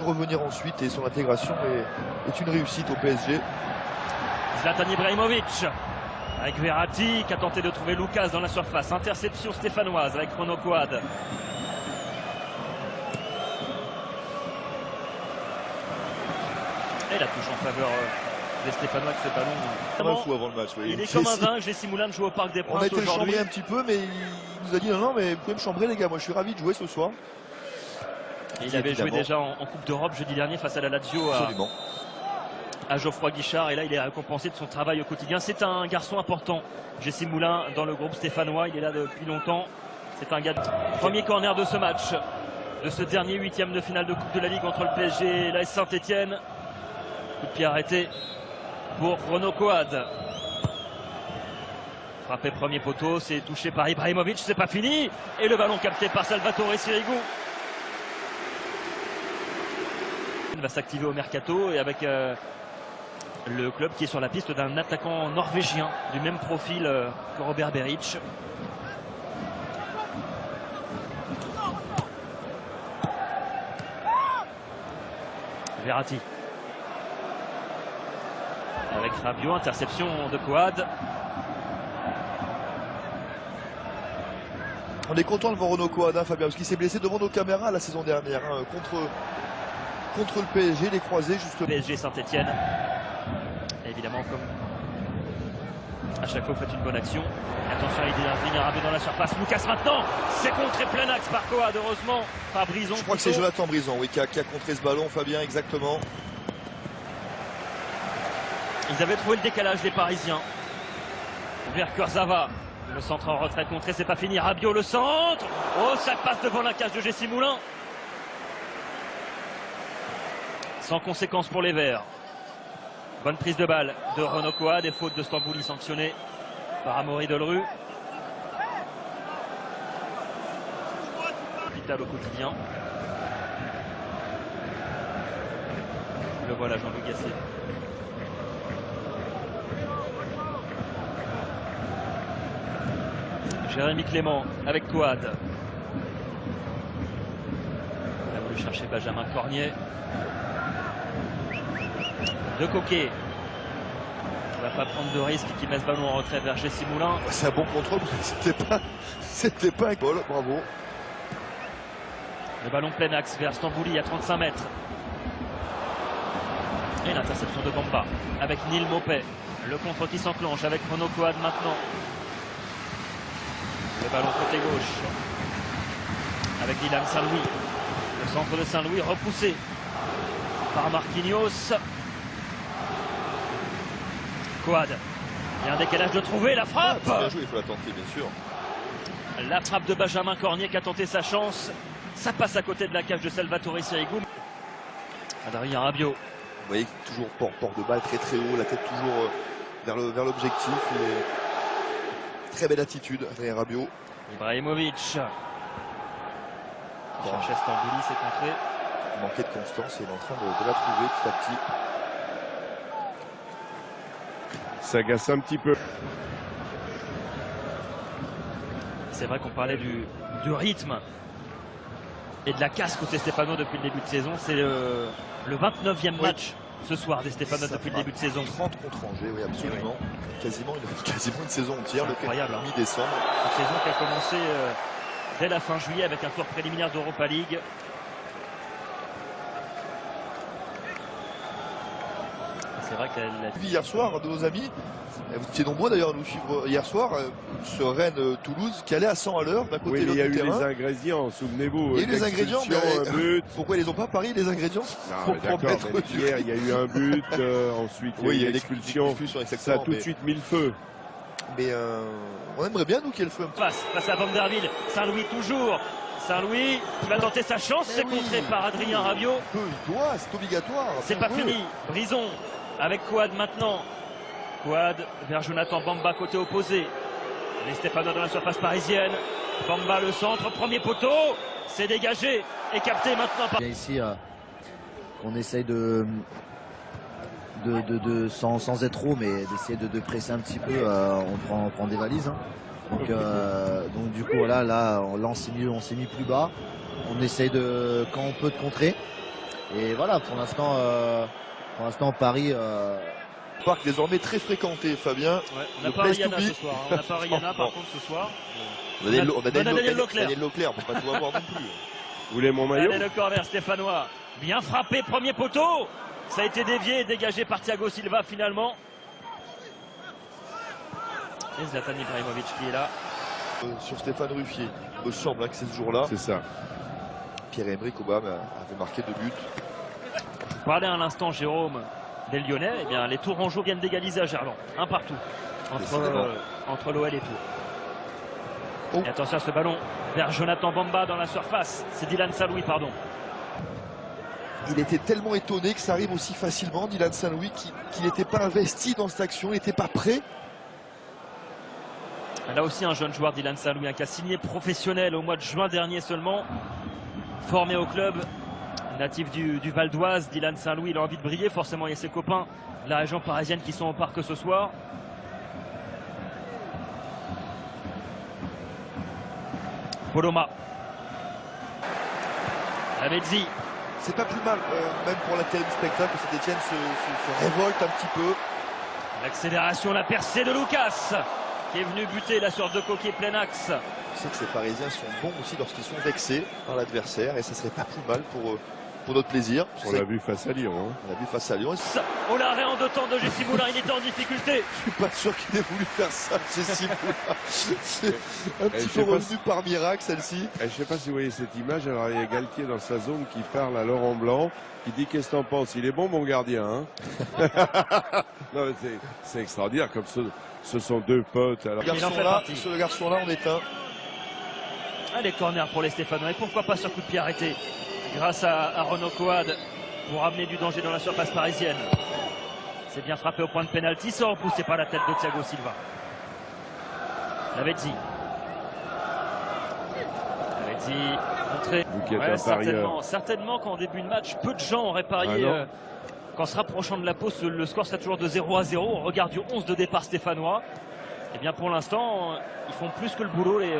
Revenir ensuite et son intégration est une réussite au PSG. Zlatan Ibrahimovic avec Verratti qui a tenté de trouver Lucas dans la surface. Interception stéphanoise avec Renaud Coad. Et la touche en faveur des Stéphanois avec ce ballon. Comme un fou avant le match. Oui. Il est comme un dingue. Jessie Moulin joue au Parc des Princes. On a été aujourd'hui. chambré un petit peu, mais il nous a dit non, mais vous pouvez me chambrer les gars, moi je suis ravi de jouer ce soir. Et il avait joué déjà en Coupe d'Europe jeudi dernier face à la Lazio à Geoffroy Guichard, et là il est récompensé de son travail au quotidien. C'est un garçon important, Jessie Moulin, dans le groupe stéphanois. Il est là depuis longtemps. C'est un gars. Premier corner de ce match, de ce dernier huitième de finale de Coupe de la Ligue entre le PSG et l'AS Saint-Etienne. Coup de pied arrêté pour Renaud Coad. Frappé premier poteau, c'est touché par Ibrahimovic, c'est pas fini. Et le ballon capté par Salvatore Sirigu. Il va s'activer au mercato et avec le club qui est sur la piste d'un attaquant norvégien du même profil que Robert Beric. Verratti avec Rabiot, interception de Coad. On est content de voir Renaud Coad, hein, Fabien, parce qu'il s'est blessé devant nos caméras la saison dernière hein, contre le PSG, les croisés justement. PSG Saint-Etienne. Évidemment, comme à chaque fois, vous faites une bonne action. Attention, il y a Adrien Rabiot dans la surface. Lucas maintenant, c'est contré plein axe par Coad, heureusement. Pas Brison. Je crois que c'est Jonathan Brison, oui, qui a contré ce ballon, Fabien, exactement. Ils avaient trouvé le décalage, les Parisiens. Vers Kurzawa. Le centre en retrait contré, c'est pas fini. Rabiot, le centre. Oh, ça passe devant la cage de Jessie Moulin. Sans conséquence pour les Verts. Bonne prise de balle de Renaud Coad, des fautes de Stambouli sanctionnées par Amaury Delru. Vital au quotidien. Le voilà, Jean-Louis Gasset. Jérémy Clément avec Coad. Il a voulu chercher Benjamin Cornier. De Coquet. Il ne va pas prendre de risque, qui met ce ballon en retrait vers Jessie Moulin. C'est un bon contrôle, c'était pas un goal, bravo. Le ballon plein axe vers Stambouli à 35 mètres. Et l'interception de Bamba avec Neil Maupay. Le contre qui s'enclenche avec Renaud Coad maintenant. Le ballon côté gauche avec Dylan Saint-Louis. Le centre de Saint-Louis repoussé par Marquinhos. Coad. Il y a un décalage de trouver la frappe. Bien joué, il faut la tenter, bien sûr. La frappe de Benjamin Cornier qui a tenté sa chance. Ça passe à côté de la cage de Salvatore Sirigu. Adrien Rabiot. Vous voyez, toujours port de balle très très haut, la tête toujours vers l'objectif. Très belle attitude, Adrien Rabiot. Ibrahimovic. Cherchait Stambouli, c'est contré. Il manquait de constance et il est en train de la trouver petit à petit. Ça agace un petit peu. C'est vrai qu'on parlait du rythme et de la casse côté Stéphano depuis le début de saison. C'est le 29e match ce soir des Stéphanois depuis le début de saison. 30 contre Angers, oui, absolument. Oui. Quasiment une saison entière, incroyable, le mi-décembre. Une saison qui a commencé dès la fin juillet avec un tour préliminaire d'Europa League. C'est vrai qu'elle a vu hier soir de nos amis, vous étiez nombreux d'ailleurs à nous suivre hier soir, ce Rennes-Toulouse qui allait à 100 à l'heure d'un côté et de l'autre du terrain. Il y a eu les ingrédients, souvenez-vous. Il y a eu les ingrédients, mais un but. Pourquoi ils les ont pas Paris les ingrédients? Hier, il y a eu un but, ensuite il y a eu l'expulsion. Ça a tout de suite mis le feu. Mais on aimerait bien nous qu'il y ait le feu. Passe à Vanderville, Saint-Louis toujours. Saint-Louis qui va tenter sa chance, c'est contré par Adrien Rabiot. Il doit, c'est obligatoire. C'est pas fini. Brison avec Coad maintenant. Coad vers Jonathan Bamba côté opposé. Les Stéphanois dans la surface parisienne. Bamba le centre, premier poteau. C'est dégagé et capté maintenant par... Ici, on essaye sans être trop, mais d'essayer de presser un petit peu. On prend des valises. Hein. Donc du coup voilà, là on s'est mis plus bas. On essaye quand on peut de contrer. Et voilà, pour l'instant, Paris. Parc désormais très fréquenté, Fabien. Ouais, on n'a pas Rihanna ce soir. Hein. On n'a pas Rihanna par contre ce soir. On a Daniel Leclerc, on peut pas tout avoir non plus. Vous voulez mon maillot? Allez, le corner stéphanois. Bien frappé, premier poteau. Ça a été dévié et dégagé par Thiago Silva finalement. Et Zlatan Ibrahimovic qui est là. Sur Stéphane Ruffier, il me semble que c'est ce jour-là. C'est ça. Pierre-Emerick Aubameyang avait marqué 2 buts. Vous parlez à l'instant, Jérôme, des Lyonnais. Eh bien, les Tourangeaux viennent d'égaliser à Gerland. Un partout entre l'OL et Tours. Oh. Et attention à ce ballon vers Jonathan Bamba dans la surface. C'est Dylan Saint-Louis, pardon. Il était tellement étonné que ça arrive aussi facilement, Dylan Saint-Louis, qu'il n'était pas investi dans cette action, il n'était pas prêt. Là aussi un jeune joueur, Dylan Saint-Louis, qui a signé professionnel au mois de juin dernier seulement. Formé au club, natif du Val d'Oise, Dylan Saint-Louis, il a envie de briller. Forcément, il y a ses copains de la région parisienne qui sont au parc ce soir. Poloma. Lavezzi. C'est pas plus mal, même pour l'intérêt du spectacle, que Saint-Etienne se révolte un petit peu. L'accélération, la percée de Lucas, qui est venu buter là sur deux coquets plein axe. Je sais que ces Parisiens sont bons aussi lorsqu'ils sont vexés par l'adversaire, et ça serait pas plus mal pour notre plaisir. On l'a vu face à Lyon. Hein. On l'a vu face à Lyon. Oh, l'arrêt en 2 temps de Jessie Moulin, il était en difficulté. Je suis pas sûr qu'il ait voulu faire ça, Jessie Moulin. C'est un petit peu revenu par miracle, celle-ci. Je sais pas si vous voyez cette image. Alors il y a Galtier dans sa zone qui parle à Laurent Blanc, qui dit: qu'est-ce que t'en penses? Il est bon, mon gardien. Hein. Non, c'est extraordinaire, comme ce sont 2 potes. Alors... Ce garçon-là, on est un. Allez, corner pour les Stéphanois. Et pourquoi pas sur coup de pied arrêté grâce à Renaud Coad pour amener du danger dans la surface parisienne. C'est bien frappé au point de pénalty, sans repoussé par la tête de Thiago Silva. Lavezzi. Montré. Ouais, certainement qu'en début de match, peu de gens auraient parié qu'en se rapprochant de la pause, le score sera toujours de 0-0. Au regard du 11 de départ stéphanois. Et bien pour l'instant, ils font plus que le boulot, les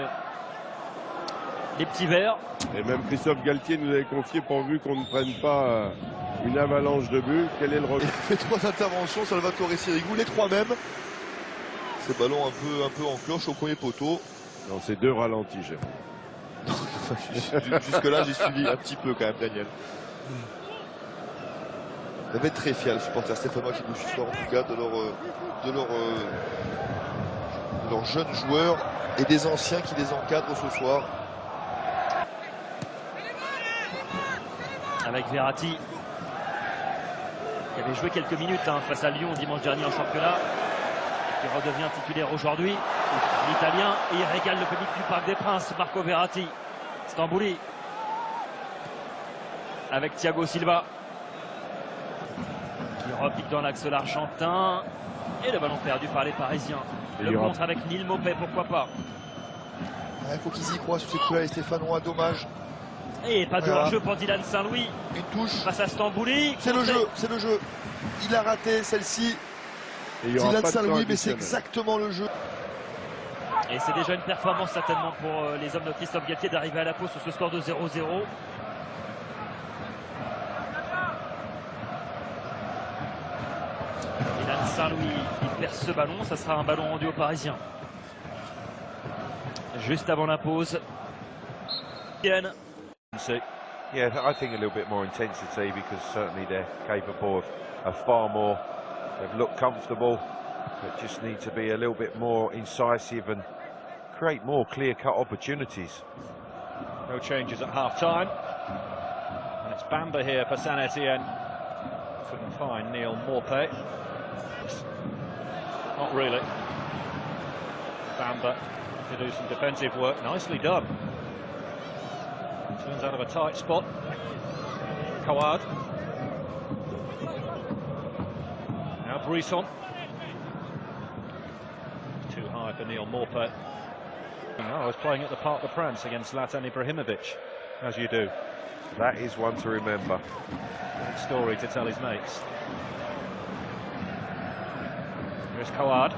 petits verts. Et même Christophe Galtier nous avait confié, pourvu qu'on ne prenne pas une avalanche de buts. Quel est le regret? Il fait 3 interventions, Salvatore Sirigu, les 3 mêmes. Ces ballons un peu en cloche au premier poteau. Non, c'est 2 ralentis, Jusque-là, j'ai suivi un petit peu quand même, Daniel. Il va être très fier, le supporter stéphanois qui nous suit, en tout cas, de leurs jeunes joueurs et des anciens qui les encadrent ce soir. Avec Verratti, qui avait joué quelques minutes face à Lyon dimanche dernier en championnat, et qui redevient titulaire aujourd'hui. L'Italien, et il régale le public du Parc des Princes, Marco Verratti. Stambouli, avec Thiago Silva, qui repique dans l'axe l'Argentin, et le ballon perdu par les Parisiens. Le contre avec Neil Maupay, pourquoi pas. Il faut qu'ils y croient sur ces coups-là, les Stéphanois, dommage. Et pas de hors-jeu pour Dylan Saint-Louis. Une touche. Face à Stambouli. C'est le jeu, c'est le jeu. Il a raté celle-ci. Dylan Saint-Louis, mais c'est exactement le jeu. Et c'est déjà une performance certainement pour les hommes de Christophe Galtier d'arriver à la pause sur ce score de 0-0. Dylan Saint-Louis, il perd ce ballon. Ça sera un ballon rendu aux Parisiens. Juste avant la pause. Yeah, I think a little bit more intensity, because certainly they're capable of far more. They've looked comfortable, but just need to be a little bit more incisive and create more clear-cut opportunities. No changes at half-time. And it's Bamba here for Saint-Etienne. Couldn't find Neil Maupay. Not really. Bamba to do some defensive work. Nicely done. Turns out of a tight spot. Coad. Now Brisson. Too high for Neil Maupay. I was playing at the Parc des Princes against Zlatan Ibrahimovic, as you do. That is one to remember. Great story to tell his mates. Here's Coad.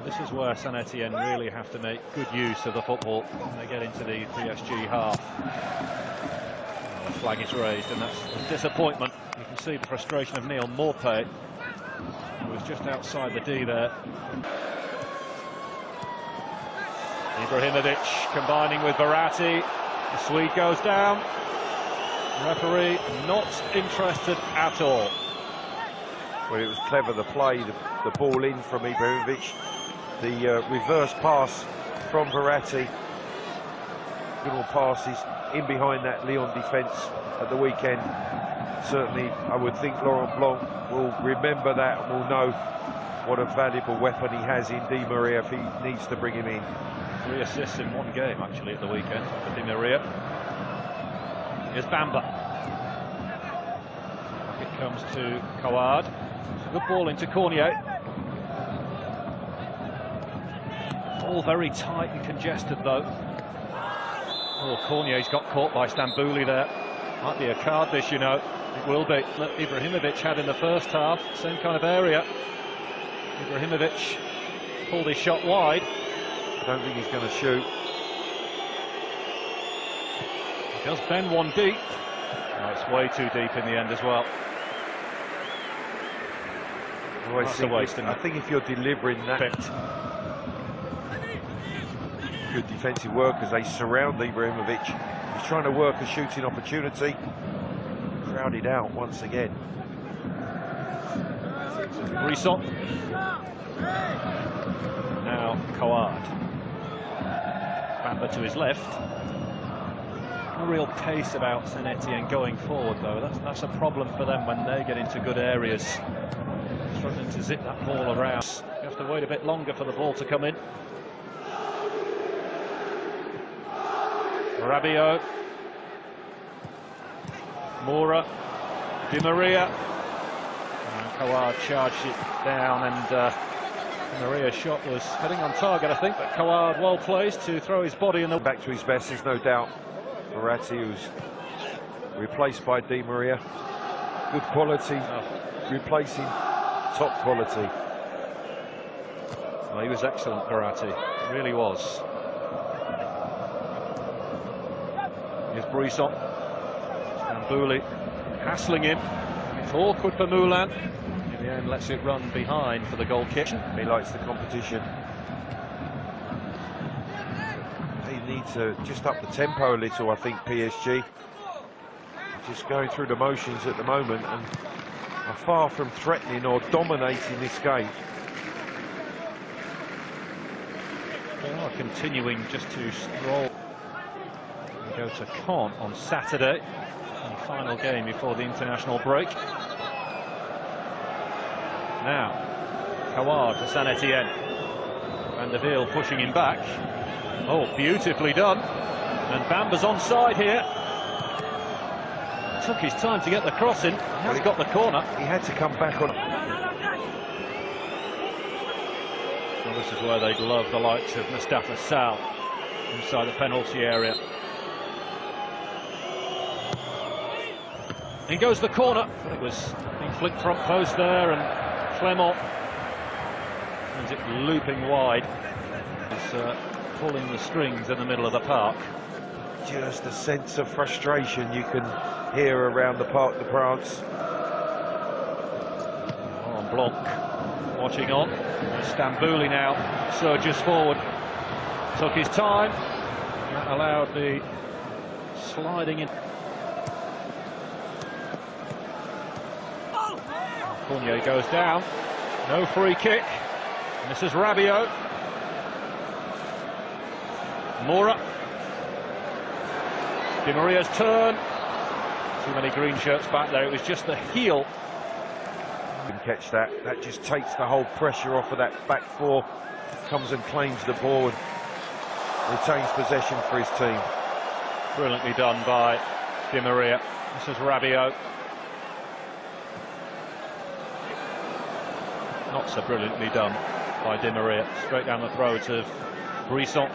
This is where Saint Etienne really have to make good use of the football when they get into the PSG half. The flag is raised, and that's a disappointment. You can see the frustration of Neal Maupay, who was just outside the D there. Ibrahimovic combining with Verratti. The Swede goes down. Referee not interested at all. Well, it was clever, the play, the ball in from Ibrahimovic, the reverse pass from Verratti. Good old passes in behind that Lyon defence at the weekend. Certainly, I would think Laurent Blanc will remember that and will know what a valuable weapon he has in Di Maria if he needs to bring him in. 3 assists in 1 game, actually, at the weekend for Di Maria. Here's Bamba. It comes to Kouad. Good ball into Cornier. All very tight and congested, though. Oh, Cornier's got caught by Stambouli there. Might be a card, this, you know. It will be. Ibrahimovic had in the first half, same kind of area. Ibrahimovic pulled his shot wide. I don't think he's going to shoot. He does bend one deep. Oh, it's way too deep in the end as well. That's a waste, I think if you're delivering that good defensive work as they surround Ibrahimovic, he's trying to work a shooting opportunity. Crowded out once again. Brisson. Now Kouad. Bamba to his left. No real pace about Saint Etienne going forward, though. That's a problem for them when they get into good areas. Struggling to zip that ball around. You have to wait a bit longer for the ball to come in. Rabiot. Moura. Di Maria. And Kouad charged it down, and Di Maria's shot was heading on target, I think, but Kouad well placed to throw his body in the... Back to his best, there's no doubt. Verratti, who's replaced by Di Maria. Good quality, replacing top quality. Well, he was excellent, Verratti. Really was. Here's Brisson. Stambouli hassling him. It's awkward for Moulin. In the end, lets it run behind for the goal kick. He likes the competition. They need to just up the tempo a little, I think, PSG. Just going through the motions at the moment and are far from threatening or dominating this game. They are continuing just to stroll. We go to Caen on Saturday, the final game before the international break. Now, Kouad for Saint Etienne. Van der Wiel pushing him back. Oh, beautifully done. And Bamba's onside here. Took his time to get the cross in. He has got the corner. He had to come back on. Well, this is where they'd love the likes of Mustafa Sal inside the penalty area. In goes the corner. It was being flicked front post there, and Clement sends it looping wide. He's pulling the strings in the middle of the park. Just a sense of frustration you can hear around the Parc des Princes. Laurent Blanc watching on. Stambouli now surges forward. Took his time. That allowed the sliding in. Cornier goes down. No free kick. And this is Rabiot. Moura. Di Maria's turn. Too many green shirts back there. It was just the heel. Can catch that. That just takes the whole pressure off of that back four. Comes and claims the ball and retains possession for his team. Brilliantly done by Di Maria. This is Rabiot. Not so brilliantly done by Di Maria. Straight down the throat of Brisson.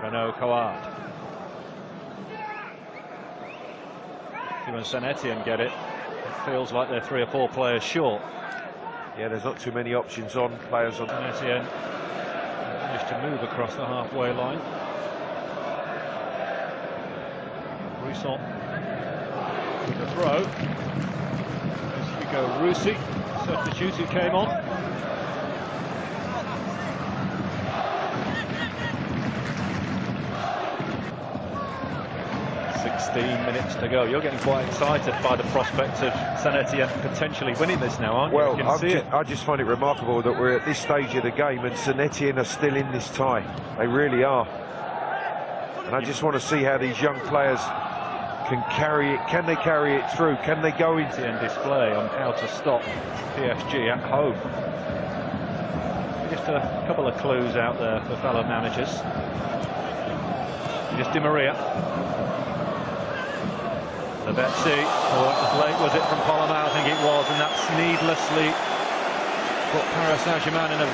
Renaud Kouad. and Saint Etienne get it, it feels like they're 3 or 4 players short. Yeah, there's not too many options on players on. Saint Etienne managed to move across the halfway line. Brisson with the throw. There's Hugo Russi, substitute who came on. 16 minutes to go. You're getting quite excited by the prospect of Saint Etienne potentially winning this now, aren't you? Well, You can see it. I just find it remarkable that we're at this stage of the game and Saint Etienne are still in this tie. They really are. And I just want to see how these young players can carry it. Can they carry it through? Can they go into and display on how to stop PSG at home? Just a couple of clues out there for fellow managers. Just Di Maria. Lavezzi, oh, it was late, was it, from Polomar? I think it was, and that's needlessly put Paris Saint-Germain in a